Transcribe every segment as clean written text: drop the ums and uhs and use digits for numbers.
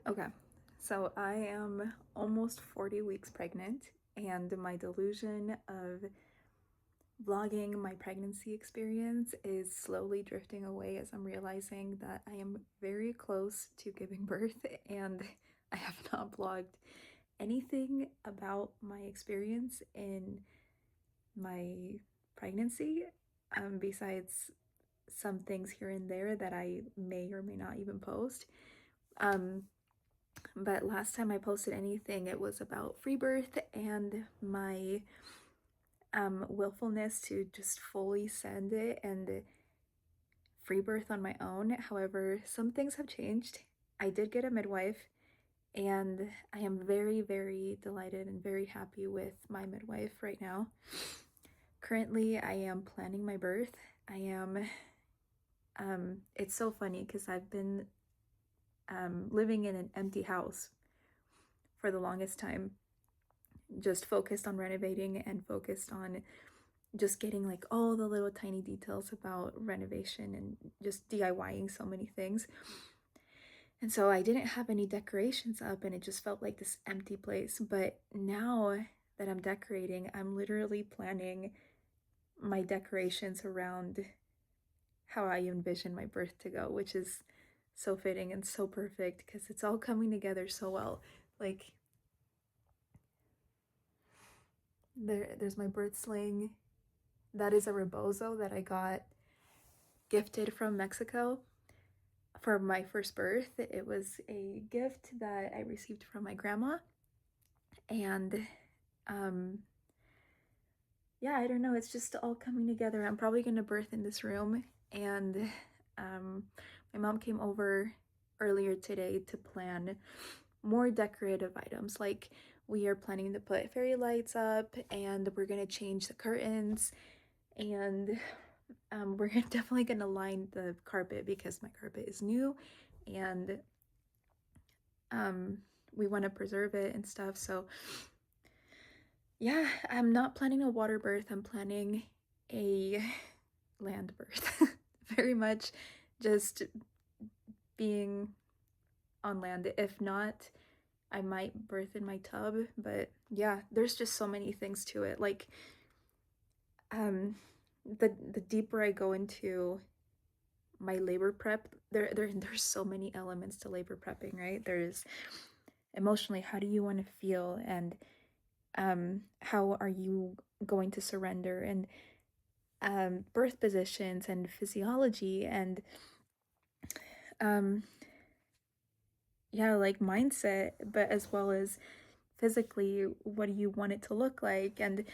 Okay, so I am almost 40 weeks pregnant, and my delusion of vlogging my pregnancy experience is slowly drifting away as I'm realizing that I am very close to giving birth and I have not vlogged anything about my experience in my pregnancy, besides some things here and there that I may or may not even post. Um, But last time I posted anything, it was about free birth and my willfulness to just fully send it and free birth on my own. However, some things have changed. I did get a midwife, and I am very, very delighted and very happy with my midwife right now. Currently, I am planning my birth. It's so funny because I've been living in an empty house for the longest time, just focused on renovating and focused on just getting like all the little tiny details about renovation and just DIYing so many things. And so I didn't have any decorations up and it just felt like this empty place. But now that I'm decorating, I'm literally planning my decorations around how I envision my birth to go, which is so fitting and so perfect because it's all coming together so well. Like there's my birth sling. That is a rebozo that I got gifted from Mexico for my first birth. It was a gift that I received from my grandma. And um, yeah, I don't know. It's just all coming together. I'm probably going to birth in this room. And um, my mom came over earlier today to plan more decorative items. Like we are planning to put fairy lights up and we're going to change the curtains. And we're definitely going to line the carpet because my carpet is new. And we want to preserve it and stuff. So yeah, I'm not planning a water birth. I'm planning a land birth. Very much just being on land. If not, I might birth in my tub, but yeah, there's just so many things to it. Like the deeper I go into my labor prep, there's so many elements to labor prepping, right? There's emotionally, how do you want to feel, and how are you going to surrender, and birth positions and physiology and um, yeah, like mindset, but as well as physically, what do you want it to look like? And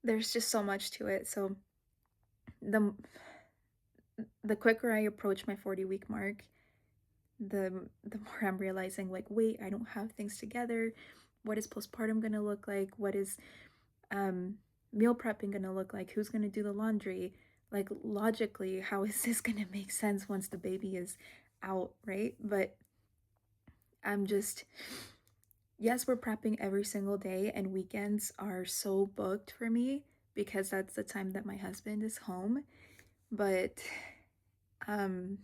there's just so much to it. So the the quicker I approach my 40-week mark, the more I'm realizing like, wait, I don't have things together. What is postpartum going to look like? What is um meal prepping going to look like? Who's going to do the laundry? Like logically, how is this going to make sense once the baby is out, right? But I'm just, yes, we're prepping every single day, and weekends are so booked for me because that's the time that my husband is home. But um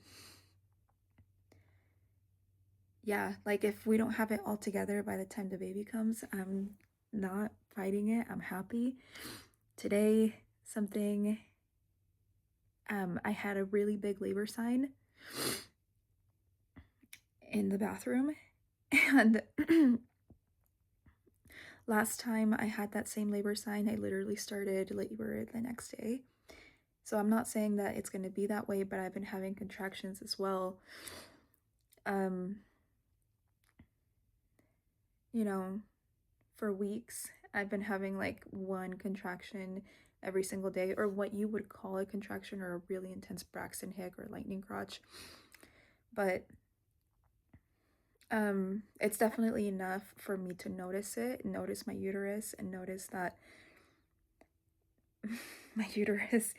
yeah, like if we don't have it all together by the time the baby comes, I'm not fighting it. I'm happy. Today, something I had a really big labor sign in the bathroom, and last time I had that same labor sign, I literally started labor the next day. So I'm not saying that it's going to be that way, but I've been having contractions as well. Um, you know, for weeks, I've been having like one contraction every single day, or what you would call a contraction or a really intense Braxton Hicks or lightning crotch. But it's definitely enough for me to notice it, notice my uterus, and notice that my uterus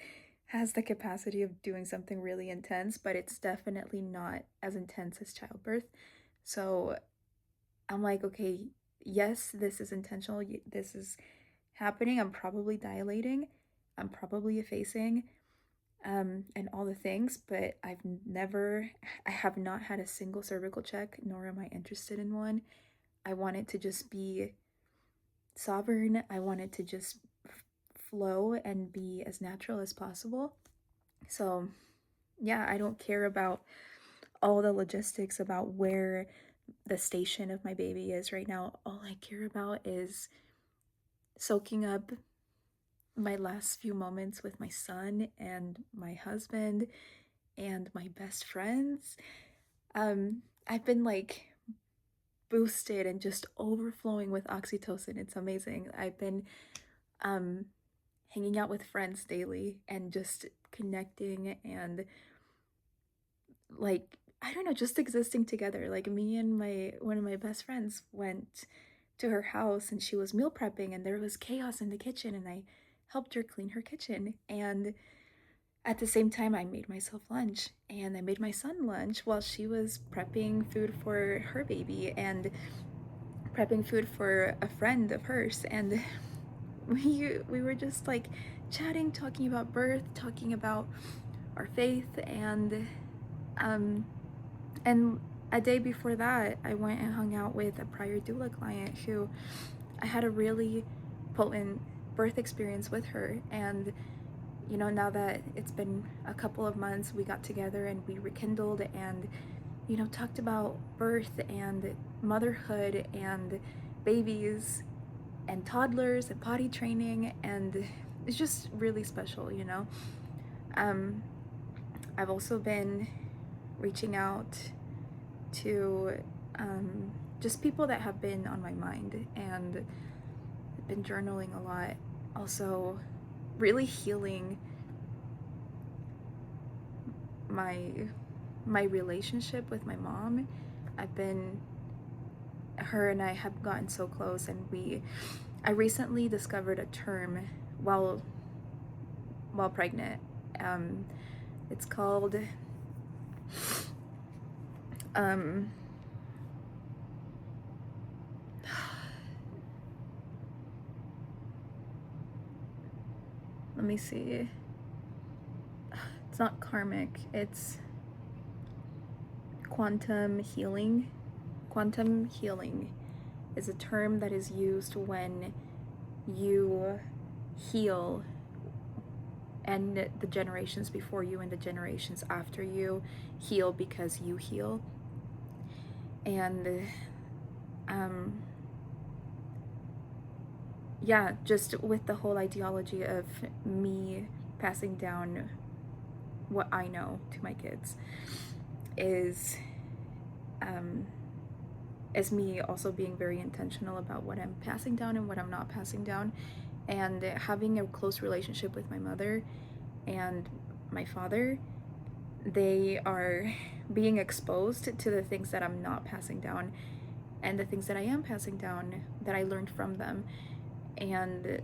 has the capacity of doing something really intense, but it's definitely not as intense as childbirth. So I'm like, okay, yes, this is intentional. This is happening. I'm probably dilating. I'm probably effacing. and all the things, but I have not had a single cervical check, nor am I interested in one. I want it to just be sovereign. I want it to just flow and be as natural as possible. So, yeah, I don't care about all the logistics about where the station of my baby is right now. All I care about is soaking up my last few moments with my son and my husband and my best friends. I've been like boosted and just overflowing with oxytocin. It's amazing. I've been um hanging out with friends daily and just connecting and like I don't know, just existing together. Like me and my one of my best friends went to her house and she was meal prepping and there was chaos in the kitchen and I helped her clean her kitchen and at the same time I made myself lunch and I made my son lunch while she was prepping food for her baby and prepping food for a friend of hers and we were just like chatting, talking about birth, talking about our faith um and a day before that I went and hung out with a prior doula client who I had a really potent birth experience with her and you know, now that it's been a couple of months, we got together and we rekindled and, you know, talked about birth and motherhood and babies and toddlers and potty training. And it's just really special, you know. Um, I've also been reaching out to just people that have been on my mind and I've been journaling a lot. Also, really healing my my relationship with my mom. I've been her and I have gotten so close and I recently discovered a term while pregnant. Um it's called um let me see. It's not karmic. It's quantum healing. Quantum healing is a term that is used when you heal and the generations before you and the generations after you heal because you heal. And um yeah, just with the whole ideology of me passing down what I know to my kids is um is me also being very intentional about what I'm passing down and what I'm not passing down and having a close relationship with my mother and my father. They are being exposed to the things that I'm not passing down and the things that I am passing down that I learned from them. And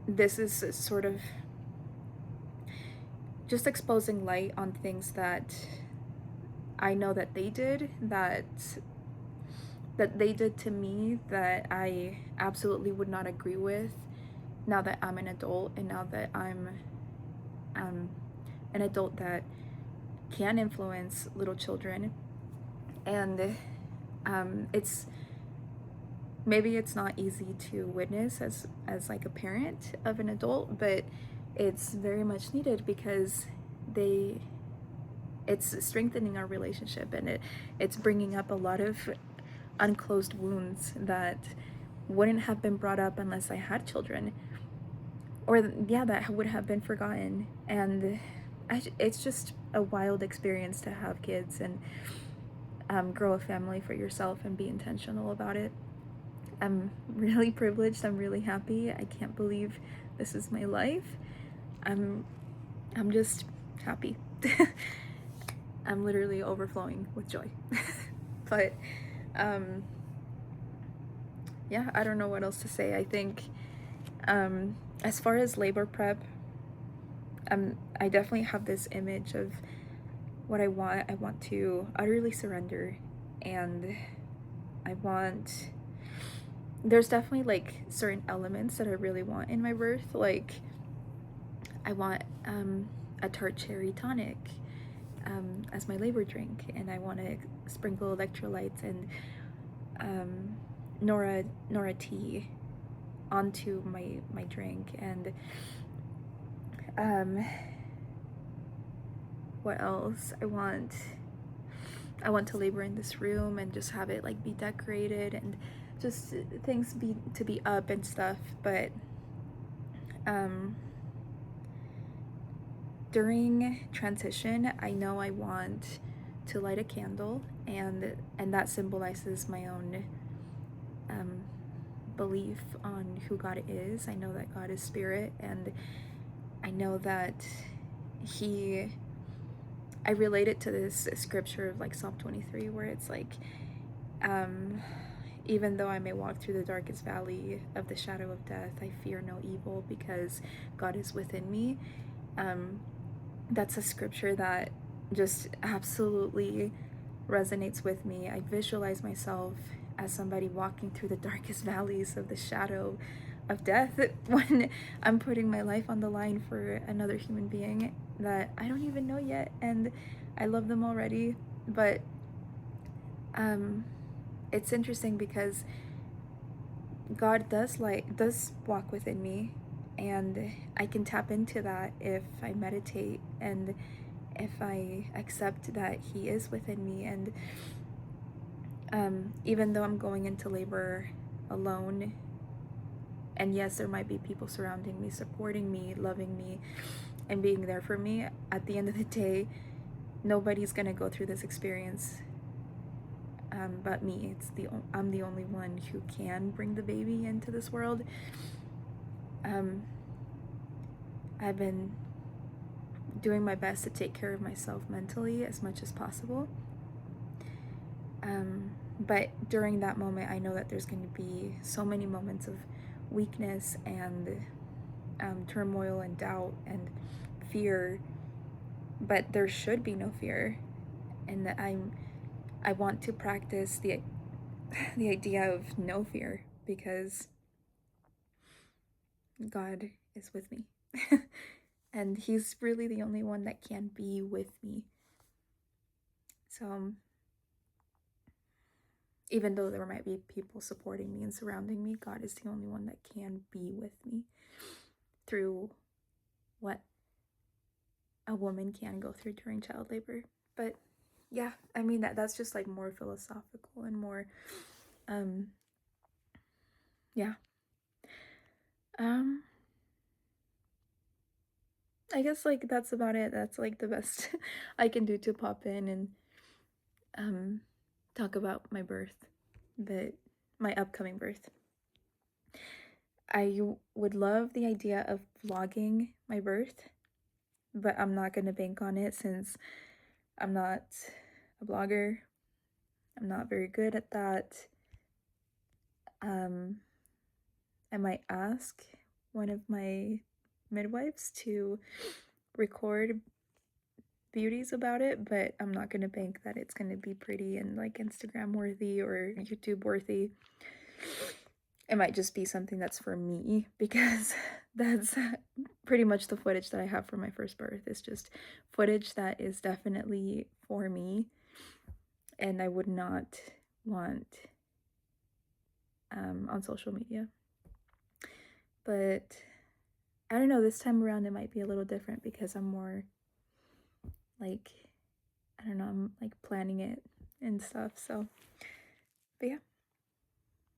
this is sort of just exposing light on things that I know that they did, that they did to me that I absolutely would not agree with now that I'm an adult and now that I'm um, an adult that can influence little children. And it's maybe it's not easy to witness as like a parent of an adult, but it's very much needed because they it's strengthening our relationship and it's bringing up a lot of unclosed wounds that wouldn't have been brought up unless I had children, or yeah, that would have been forgotten. And it's just a wild experience to have kids and grow a family for yourself and be intentional about it. I'm really privileged. I'm really happy. I can't believe this is my life. I'm I'm just happy. I'm literally overflowing with joy. But um yeah, I don't know what else to say. I think as far as labor prep, I definitely have this image of what I want. I want to utterly surrender and I want there's definitely like certain elements that I really want in my birth. Like I want a tart cherry tonic as my labor drink, and I want to sprinkle electrolytes and um, Nora tea onto my drink. And um, what else? I want to labor in this room and just have it like be decorated and just things be up and stuff. But um, during transition, I know I want to light a candle, and that symbolizes my own um, belief on who God is. I know that God is spirit, and I know that He. I relate it to this scripture of like Psalm 23, where it's like, um, even though I may walk through the darkest valley of the shadow of death, I fear no evil because God is within me. Um, that's a scripture that just absolutely resonates with me. I visualize myself as somebody walking through the darkest valleys of the shadow of death when I'm putting my life on the line for another human being that I don't even know yet, and I love them already. But um, it's interesting because God does walk within me, and I can tap into that if I meditate and if I accept that He is within me. And even though I'm going into labor alone, and yes, there might be people surrounding me, supporting me, loving me, and being there for me, at the end of the day, nobody's gonna go through this experience but me. I'm the only one who can bring the baby into this world. Um, I've been doing my best to take care of myself mentally as much as possible. But during that moment, I know that there's going to be so many moments of weakness and turmoil and doubt and fear, but there should be no fear, and that I want to practice the idea of no fear because God is with me. And He's really the only one that can be with me. So even though there might be people supporting me and surrounding me, God is the only one that can be with me through what a woman can go through during child labor. But yeah, I mean that's just like more philosophical and more yeah. Um I guess like that's about it. That's like the best I can do to pop in and um talk about my birth, but my upcoming birth. I would love the idea of vlogging my birth, but I'm not going to bank on it since I'm not a blogger. I'm not very good at that. Um, I might ask one of my midwives to record beauties about it, but I'm not going to bank that it's going to be pretty and like Instagram worthy or YouTube worthy. It might just be something that's for me because that's pretty much the footage that I have for my first birth. It's just footage that is definitely for me, and I would not want on social media. But I don't know, this time around it might be a little different because I'm more like, I don't know, I'm like planning it and stuff. So, but yeah.